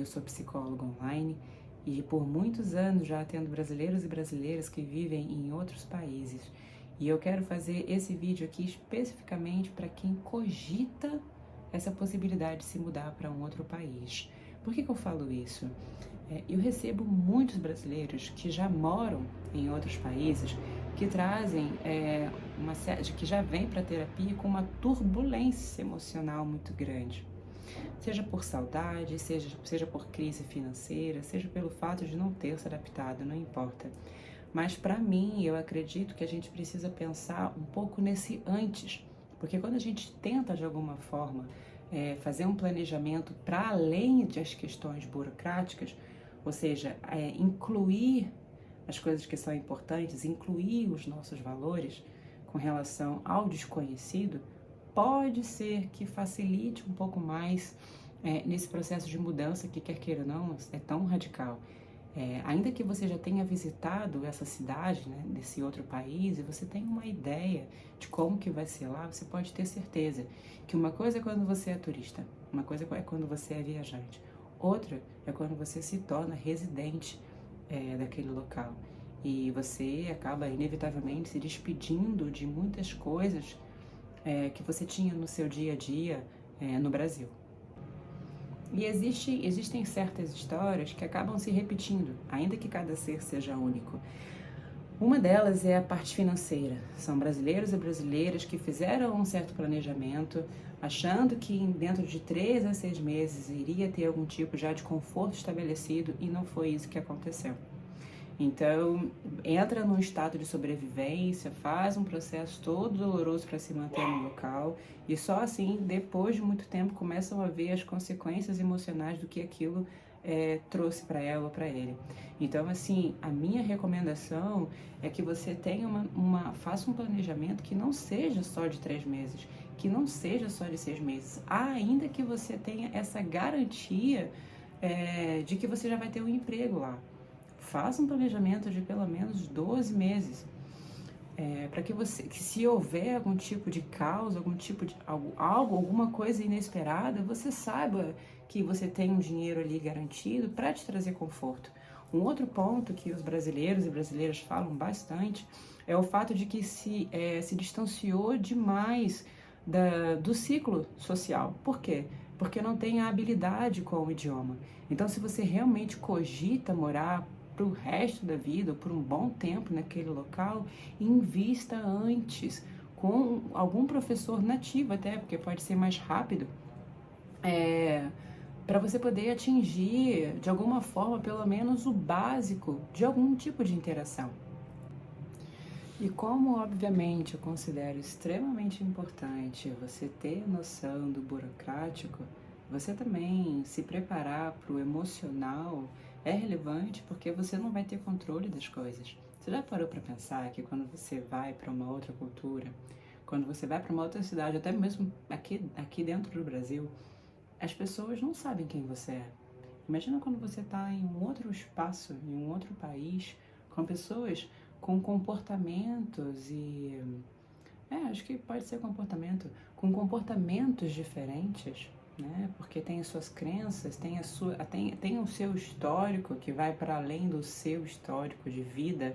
Eu sou psicóloga online e por muitos anos já atendo brasileiros e brasileiras que vivem em outros países. E eu quero fazer esse vídeo aqui especificamente para quem cogita essa possibilidade de se mudar para um outro país. Por que eu falo isso? Eu recebo muitos brasileiros que já moram em outros países que trazem que já vêm para a terapia com uma turbulência emocional muito grande. Seja por saudade, seja por crise financeira, seja pelo fato de não ter se adaptado, não importa. Mas para mim, eu acredito que a gente precisa pensar um pouco nesse antes, porque quando a gente tenta de alguma forma fazer um planejamento para além das questões burocráticas, ou seja, incluir as coisas que são importantes, incluir os nossos valores com relação ao desconhecido, pode ser que facilite um pouco mais nesse processo de mudança que, quer queira ou não, é tão radical. Ainda que você já tenha visitado essa cidade, né, desse outro país, e você tenha uma ideia de como que vai ser lá, você pode ter certeza que uma coisa é quando você é turista, uma coisa é quando você é viajante, outra é quando você se torna residente daquele local. E você acaba inevitavelmente se despedindo de muitas coisas que você tinha no seu dia a dia no Brasil. E existem certas histórias que acabam se repetindo, ainda que cada ser seja único. Uma delas é a parte financeira. São brasileiros e brasileiras que fizeram um certo planejamento, achando que dentro de 3 a 6 meses iria ter algum tipo já de conforto estabelecido, e não foi isso que aconteceu. Então, entra num estado de sobrevivência, faz um processo todo doloroso para se manter no local, e só assim, depois de muito tempo, começam a ver as consequências emocionais do que aquilo trouxe para ela ou para ele. Então, assim, a minha recomendação é que você tenha faça um planejamento que não seja só de 3 meses, que não seja só de 6 meses, ainda que você tenha essa garantia de que você já vai ter um emprego lá. Faça um planejamento de pelo menos 12 meses, para que se houver algum tipo de causa, algum tipo de alguma coisa inesperada, você saiba que você tem um dinheiro ali garantido para te trazer conforto. Um outro ponto que os brasileiros e brasileiras falam bastante é o fato de que se distanciou demais do ciclo social. Por quê? Porque não tem a habilidade com o idioma. Então, se você realmente cogita morar para o resto da vida, ou por um bom tempo naquele local, invista antes com algum professor nativo até, porque pode ser mais rápido, para você poder atingir, de alguma forma, pelo menos o básico de algum tipo de interação. E como, obviamente, eu considero extremamente importante você ter noção do burocrático, você também se preparar para o emocional é relevante, porque você não vai ter controle das coisas. Você já parou para pensar que quando você vai para uma outra cultura, quando você vai para uma outra cidade, até mesmo aqui dentro do Brasil, as pessoas não sabem quem você é. Imagina quando você está em um outro espaço, em um outro país, com pessoas com comportamentos acho que pode ser comportamento, com comportamentos diferentes, né? Porque tem as suas crenças, tem o seu histórico que vai para além do seu histórico de vida.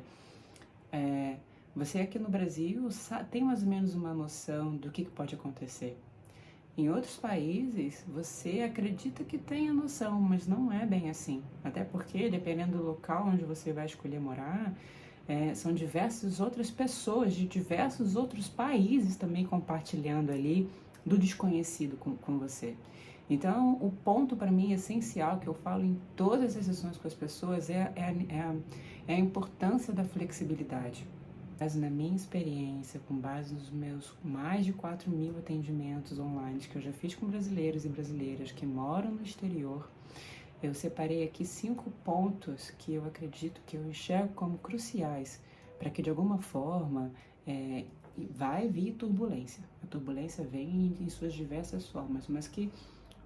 Você aqui no Brasil tem mais ou menos uma noção do que pode acontecer. Em outros países, você acredita que tem a noção, mas não é bem assim. Até porque, dependendo do local onde você vai escolher morar, são diversas outras pessoas de diversos outros países também compartilhando ali do desconhecido com você. Então, o ponto para mim essencial que eu falo em todas as sessões com as pessoas é a importância da flexibilidade. Mas na minha experiência, com base nos meus mais de 4.000 atendimentos online que eu já fiz com brasileiros e brasileiras que moram no exterior, eu separei aqui 5 pontos que eu acredito, que eu enxergo como cruciais para que de alguma forma vai vir turbulência. A turbulência vem em suas diversas formas, mas que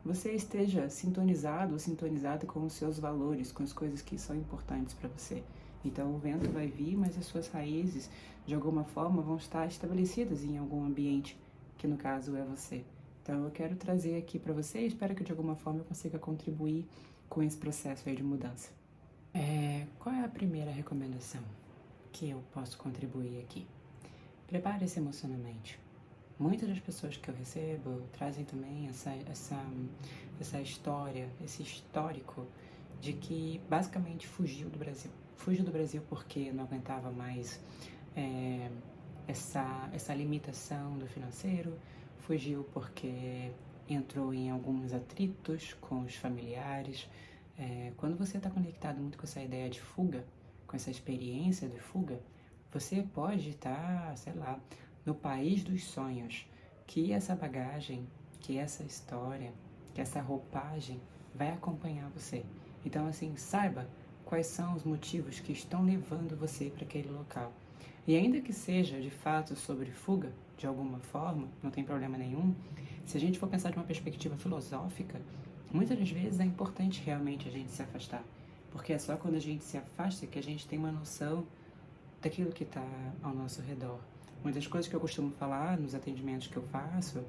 você esteja sintonizado ou sintonizada com os seus valores, com as coisas que são importantes para você. Então o vento vai vir, mas as suas raízes, de alguma forma, vão estar estabelecidas em algum ambiente, que no caso é você. Então eu quero trazer aqui para você, espero que de alguma forma eu consiga contribuir com esse processo aí de mudança. Qual é a primeira recomendação que eu posso contribuir aqui? Prepare-se emocionalmente. Muitas das pessoas que eu recebo trazem também essa história, esse histórico de que basicamente fugiu do Brasil. Fugiu do Brasil porque não aguentava mais essa limitação do financeiro, fugiu porque entrou em alguns atritos com os familiares. Quando você está conectado muito com essa ideia de fuga, com essa experiência de fuga, você pode estar, sei lá, no país dos sonhos, que essa bagagem, que essa história, que essa roupagem vai acompanhar você. Então, assim, saiba quais são os motivos que estão levando você para aquele local. E ainda que seja, de fato, sobre fuga, de alguma forma, não tem problema nenhum, se a gente for pensar de uma perspectiva filosófica, muitas das vezes é importante realmente a gente se afastar. Porque é só quando a gente se afasta que a gente tem uma noção daquilo que está ao nosso redor. Uma das coisas que eu costumo falar nos atendimentos que eu faço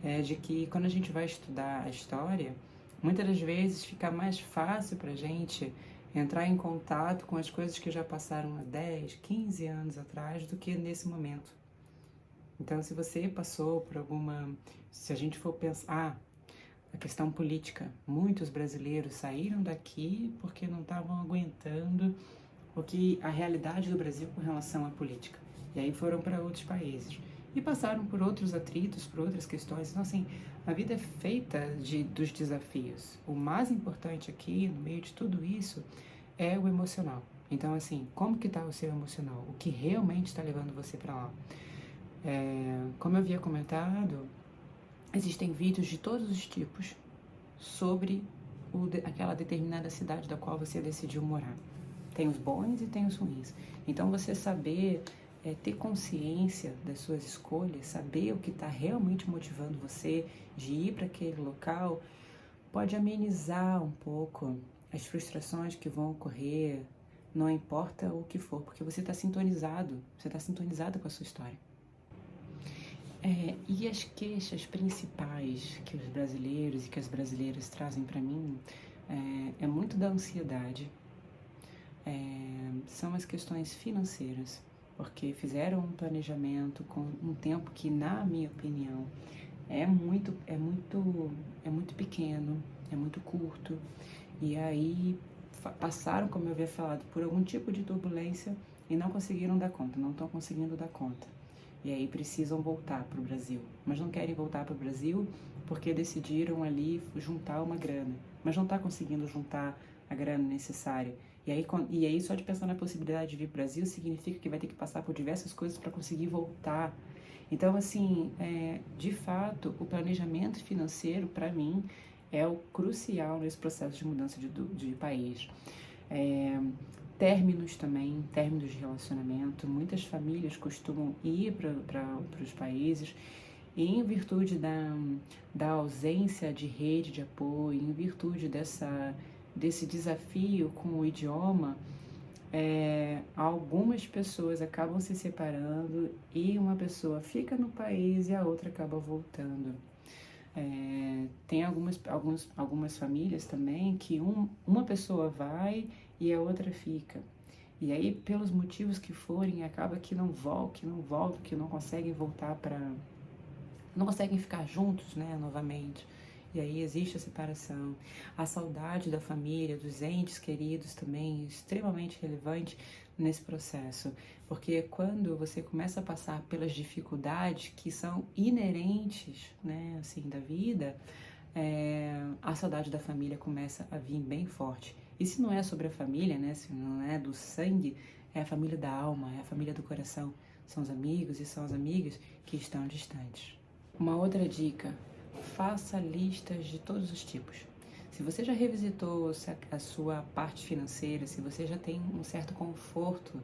é de que quando a gente vai estudar a história, muitas das vezes fica mais fácil para a gente entrar em contato com as coisas que já passaram há 10, 15 anos atrás do que nesse momento. Então, se você passou por se a gente for pensar, a questão política, muitos brasileiros saíram daqui porque não estavam aguentando a realidade do Brasil com relação à política. E aí foram para outros países. E passaram por outros atritos, por outras questões. Então, assim, a vida é feita dos desafios. O mais importante aqui, no meio de tudo isso, é o emocional. Então, assim, como que está o seu emocional? O que realmente está levando você para lá? Como eu havia comentado, existem vídeos de todos os tipos sobre aquela determinada cidade da qual você decidiu morar. Tem os bons e tem os ruins. Então, você saber ter consciência das suas escolhas, saber o que está realmente motivando você de ir para aquele local, pode amenizar um pouco as frustrações que vão ocorrer, não importa o que for, porque você está sintonizado com a sua história. E as queixas principais que os brasileiros e que as brasileiras trazem para mim é muito da ansiedade, são as questões financeiras, porque fizeram um planejamento com um tempo que, na minha opinião, é muito pequeno, é muito curto, e aí passaram, como eu havia falado, por algum tipo de turbulência e não conseguiram dar conta, não estão conseguindo dar conta. E aí precisam voltar para o Brasil, mas não querem voltar para o Brasil porque decidiram ali juntar uma grana, mas não está conseguindo juntar a grana necessária. E aí só de pensar na possibilidade de vir para o Brasil significa que vai ter que passar por diversas coisas para conseguir voltar. Então, assim, de fato, o planejamento financeiro, para mim, é o crucial nesse processo de mudança de país. Términos também, términos de relacionamento. Muitas famílias costumam ir para os países e, em virtude da ausência de rede de apoio, em virtude desse desafio com o idioma, algumas pessoas acabam se separando e uma pessoa fica no país e a outra acaba voltando. Tem algumas famílias também que uma pessoa vai e a outra fica. E aí, pelos motivos que forem, acaba que não voltam, que não conseguem voltar não conseguem ficar juntos, né, novamente. E aí existe a separação. A saudade da família, dos entes queridos também, extremamente relevante nesse processo. Porque quando você começa a passar pelas dificuldades que são inerentes, né, assim, da vida, a saudade da família começa a vir bem forte. E se não é sobre a família, né, se não é do sangue, é a família da alma, é a família do coração. São os amigos e são as amigas que estão distantes. Uma outra dica: faça listas de todos os tipos. Se você já revisitou a sua parte financeira, se você já tem um certo conforto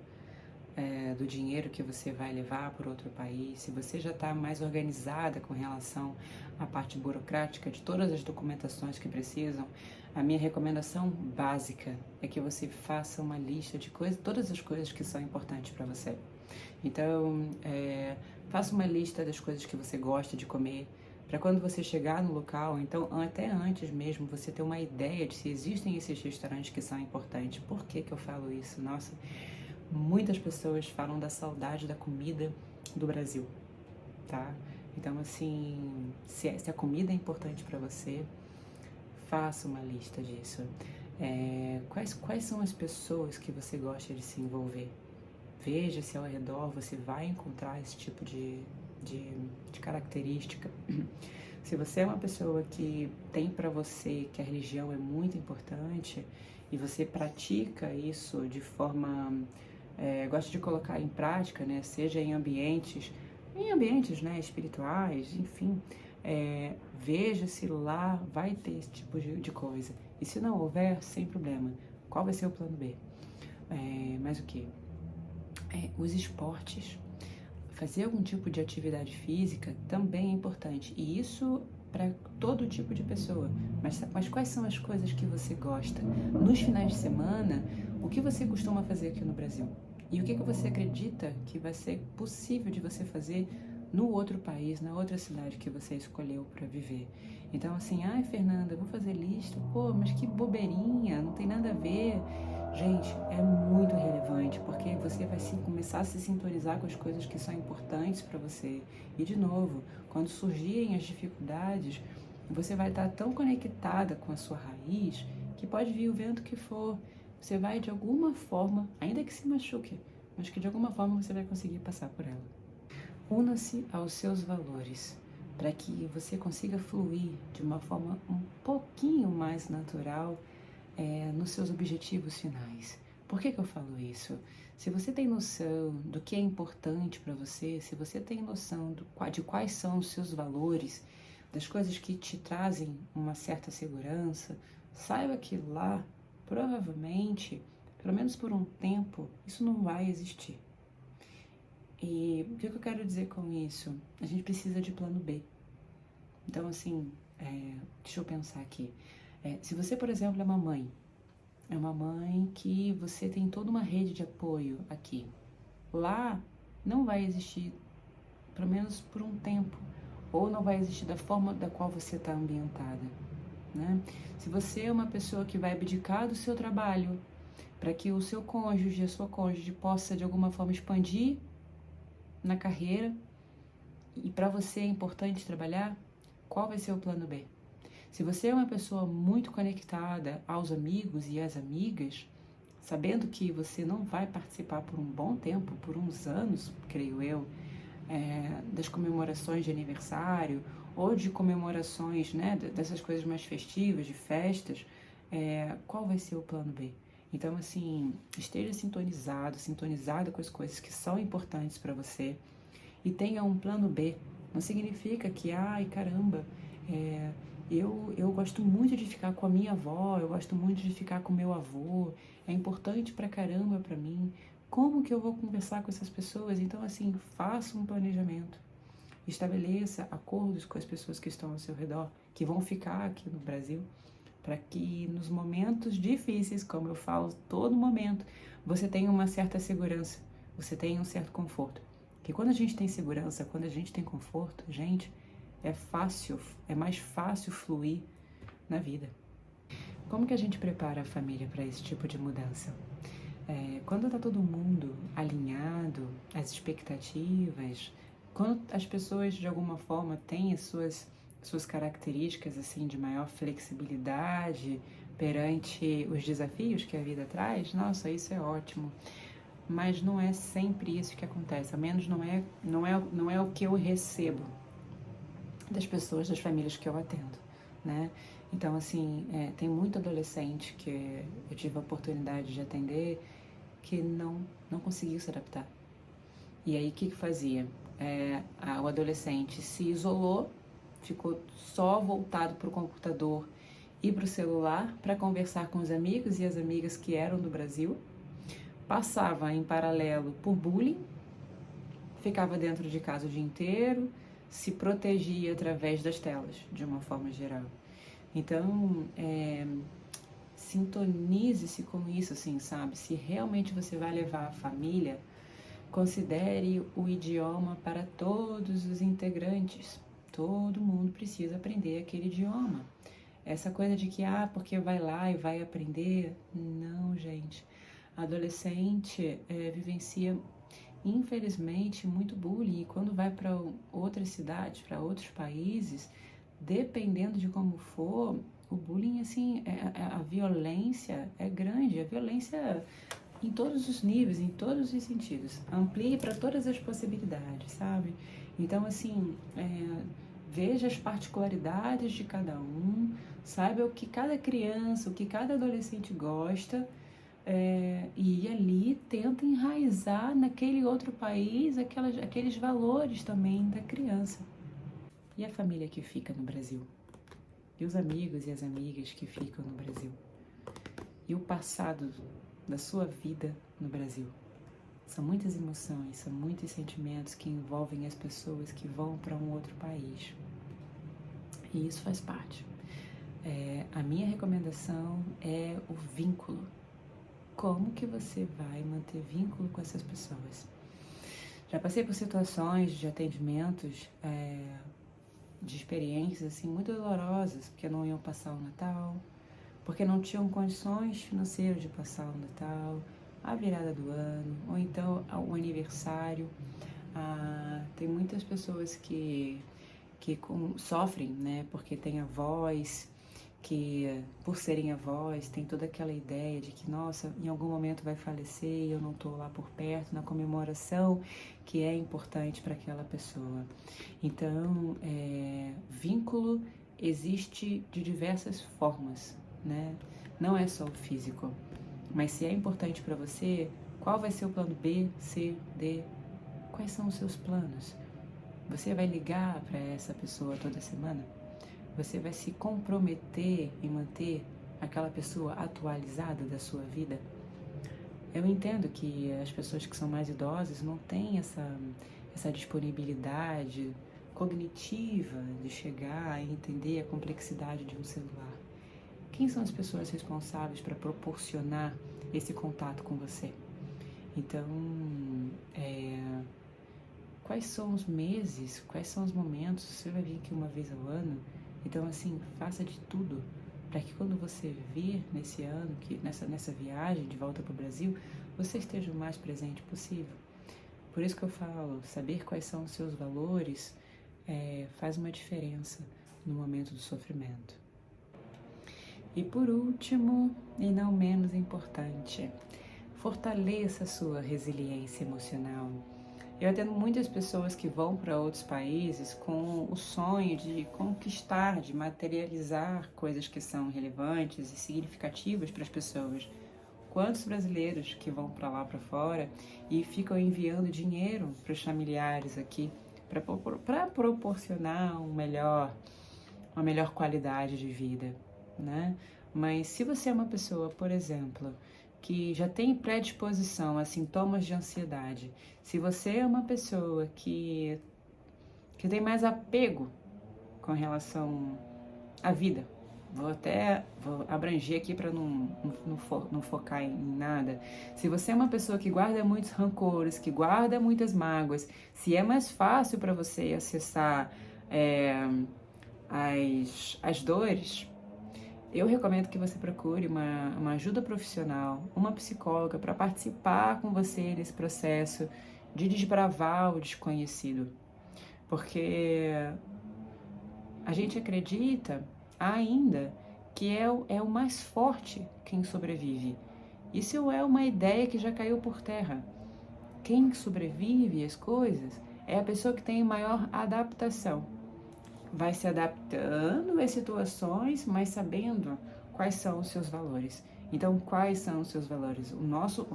do dinheiro que você vai levar para outro país, se você já está mais organizada com relação à parte burocrática de todas as documentações que precisam, a minha recomendação básica é que você faça uma lista de todas as coisas que são importantes para você. Então, faça uma lista das coisas que você gosta de comer, para quando você chegar no local, então até antes mesmo, você ter uma ideia de se existem esses restaurantes que são importantes. Por que que eu falo isso? Nossa, muitas pessoas falam da saudade da comida do Brasil, tá? Então, assim, se a comida é importante para você, faça uma lista disso. Quais são as pessoas que você gosta de se envolver? Veja se ao redor você vai encontrar esse tipo de característica. Se você é uma pessoa que tem para você que a religião é muito importante e você pratica isso de forma, gosta de colocar em prática, né, seja em ambientes, né, espirituais, enfim, veja se lá vai ter esse tipo de coisa. E se não houver, sem problema. Qual vai ser o plano B? Mais o quê? Os esportes. Fazer algum tipo de atividade física também é importante. E isso para todo tipo de pessoa. Mas quais são as coisas que você gosta? Nos finais de semana, o que você costuma fazer aqui no Brasil? E o que você acredita que vai ser possível de você fazer no outro país, na outra cidade que você escolheu para viver? Então, assim, ai, Fernanda, vou fazer lista. Pô, mas que bobeirinha, não tem nada a ver. Gente, é muito relevante, porque você vai começar a se sintonizar com as coisas que são importantes para você. E, de novo, quando surgirem as dificuldades, você vai estar tão conectada com a sua raiz que pode vir o vento que for. Você vai, de alguma forma, ainda que se machuque, mas que de alguma forma você vai conseguir passar por ela. Una-se aos seus valores, para que você consiga fluir de uma forma um pouquinho mais natural nos seus objetivos finais. Por que eu falo isso? Se você tem noção do que é importante para você, se você tem noção de quais são os seus valores, das coisas que te trazem uma certa segurança, saiba que lá, provavelmente, pelo menos por um tempo, isso não vai existir. E o que eu quero dizer com isso? A gente precisa de plano B. Então, assim, deixa eu pensar aqui. Se você, por exemplo, é uma mãe que você tem toda uma rede de apoio aqui. Lá não vai existir, pelo menos por um tempo, ou não vai existir da forma da qual você está ambientada, né? Se você é uma pessoa que vai abdicar do seu trabalho para que o seu cônjuge, a sua cônjuge possa de alguma forma expandir na carreira e para você é importante trabalhar, qual vai ser o plano B? Se você é uma pessoa muito conectada aos amigos e às amigas, sabendo que você não vai participar por um bom tempo, por uns anos, creio eu, das comemorações de aniversário ou de comemorações, né, dessas coisas mais festivas, de festas, qual vai ser o plano B? Então, assim, esteja sintonizado com as coisas que são importantes para você e tenha um plano B. Não significa que, ai, caramba, eu gosto muito de ficar com a minha avó, eu gosto muito de ficar com o meu avô, é importante pra caramba pra mim. Como que eu vou conversar com essas pessoas? Então, assim, faça um planejamento. Estabeleça acordos com as pessoas que estão ao seu redor, que vão ficar aqui no Brasil, para que nos momentos difíceis, como eu falo todo momento, você tenha uma certa segurança, você tenha um certo conforto. Porque quando a gente tem segurança, quando a gente tem conforto, gente, é mais fácil fluir na vida. Como que a gente prepara a família para esse tipo de mudança? Quando está todo mundo alinhado, as expectativas, quando as pessoas de alguma forma têm as suas características assim de maior flexibilidade perante os desafios que a vida traz, nossa, isso é ótimo. Mas não é sempre isso que acontece, ao menos não é o que eu recebo das pessoas, das famílias que eu atendo, né? Então, assim, tem muito adolescente que eu tive a oportunidade de atender que não conseguiu se adaptar. E aí, o que fazia? O adolescente se isolou, ficou só voltado para o computador e para o celular para conversar com os amigos e as amigas que eram do Brasil, passava em paralelo por bullying, ficava dentro de casa o dia inteiro, se protegia através das telas, de uma forma geral. Então, sintonize-se com isso, assim, sabe? Se realmente você vai levar a família, considere o idioma para todos os integrantes. todo mundo precisa aprender aquele idioma. Essa coisa de que, porque vai lá e vai aprender, não, gente. Adolescente vivencia, infelizmente, muito bullying, e quando vai para outras cidades, para outros países, dependendo de como for, o bullying, assim, a violência é grande, a violência em todos os níveis, em todos os sentidos. Amplie para todas as possibilidades, sabe? Então, assim, veja as particularidades de cada um, saiba o que cada criança, o que cada adolescente gosta, e ali tenta enraizar naquele outro país aqueles valores também da criança. E a família que fica no Brasil? E os amigos e as amigas que ficam no Brasil? E o passado da sua vida no Brasil? São muitas emoções, são muitos sentimentos que envolvem as pessoas que vão para um outro país. E isso faz parte. A minha recomendação é o vínculo. Como que você vai manter vínculo com essas pessoas? Já passei por situações de atendimentos, de experiências assim, muito dolorosas, porque não iam passar o Natal, porque não tinham condições financeiras de passar o Natal, a virada do ano, ou então o aniversário. Tem muitas pessoas que sofrem, né, porque tem avós, que por serem avós, tem toda aquela ideia de que, nossa, em algum momento vai falecer e eu não estou lá por perto, na comemoração que é importante para aquela pessoa. Então, vínculo existe de diversas formas, né? Não é só o físico. Mas se é importante para você, qual vai ser o plano B, C, D? Quais são os seus planos? Você vai ligar para essa pessoa toda semana? Você vai se comprometer em manter aquela pessoa atualizada da sua vida? Eu entendo que as pessoas que são mais idosas não têm essa disponibilidade cognitiva de chegar e entender a complexidade de um celular. Quem são as pessoas responsáveis para proporcionar esse contato com você? Então, quais são os meses, quais são os momentos? Você vai vir aqui uma vez ao ano? Então, assim, faça de tudo para que quando você vir nesse ano, nessa viagem de volta para o Brasil, você esteja o mais presente possível. Por isso que eu falo, saber quais são os seus valores faz uma diferença no momento do sofrimento. E por último, e não menos importante, fortaleça a sua resiliência emocional. Eu atendo muitas pessoas que vão para outros países com o sonho de conquistar, de materializar coisas que são relevantes e significativas para as pessoas. Quantos brasileiros que vão para lá para fora e ficam enviando dinheiro para os familiares aqui para proporcionar uma melhor qualidade de vida, né? Mas se você é uma pessoa, por exemplo, que já tem predisposição a sintomas de ansiedade, se você é uma pessoa que tem mais apego com relação à vida, vou abranger aqui para não focar em nada. Se você é uma pessoa que guarda muitos rancores, que guarda muitas mágoas, se é mais fácil para você acessar as dores, eu recomendo que você procure uma ajuda profissional, uma psicóloga, para participar com você nesse processo de desbravar o desconhecido. Porque a gente acredita ainda que é o mais forte quem sobrevive. Isso é uma ideia que já caiu por terra. Quem sobrevive às coisas é a pessoa que tem maior adaptação. Vai se adaptando às situações, mas sabendo quais são os seus valores. Então, quais são os seus valores? O nosso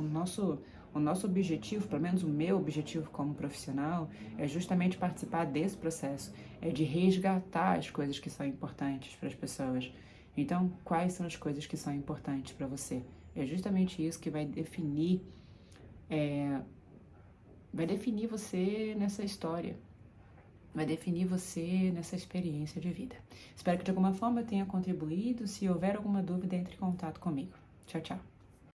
objetivo, pelo menos o meu objetivo como profissional, é justamente participar desse processo, é de resgatar as coisas que são importantes para as pessoas. Então, quais são as coisas que são importantes para você? É justamente isso que vai definir você nessa história. Vai definir você nessa experiência de vida. Espero que de alguma forma eu tenha contribuído. Se houver alguma dúvida, entre em contato comigo. Tchau, tchau.